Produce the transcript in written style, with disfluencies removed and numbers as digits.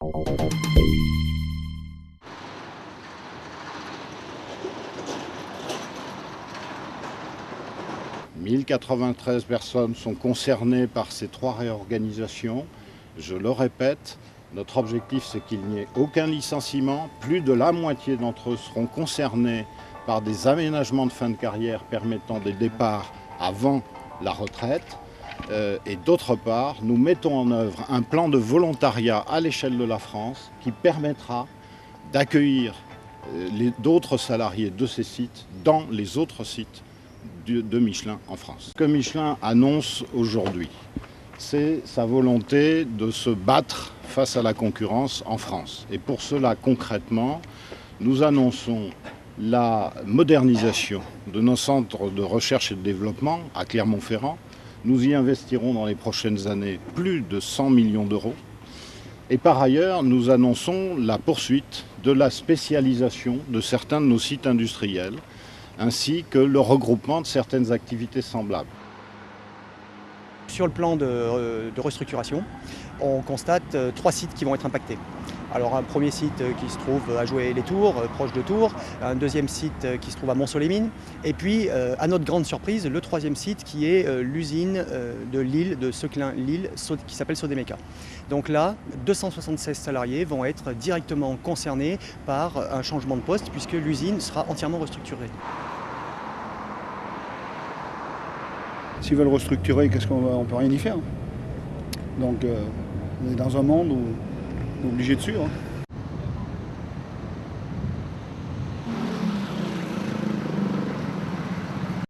1093 personnes sont concernées par ces 3 réorganisations. Je le répète, notre objectif c'est qu'il n'y ait aucun licenciement. Plus de la moitié d'entre eux seront concernés par des aménagements de fin de carrière permettant des départs avant la retraite. Et d'autre part, nous mettons en œuvre un plan de volontariat à l'échelle de la France qui permettra d'accueillir d'autres salariés de ces sites dans les autres sites de Michelin en France. Ce que Michelin annonce aujourd'hui, c'est sa volonté de se battre face à la concurrence en France. Et pour cela, concrètement, nous annonçons la modernisation de nos centres de recherche et de développement à Clermont-Ferrand. Nous y investirons dans les prochaines années plus de 100 millions d'euros. Et par ailleurs, nous annonçons la poursuite de la spécialisation de certains de nos sites industriels, ainsi que le regroupement de certaines activités semblables. Sur le plan de restructuration, on constate 3 sites qui vont être impactés. Alors un premier site qui se trouve à Joué-les-Tours, proche de Tours, un deuxième site qui se trouve à Mont-Solémine, et puis à notre grande surprise, le 3e site qui est l'usine de Lille, de Seclin-Lille, qui s'appelle Sodemeka. Donc là, 276 salariés vont être directement concernés par un changement de poste puisque l'usine sera entièrement restructurée. S'ils veulent restructurer, on peut rien y faire. Donc on est dans un monde où on est obligé de suivre.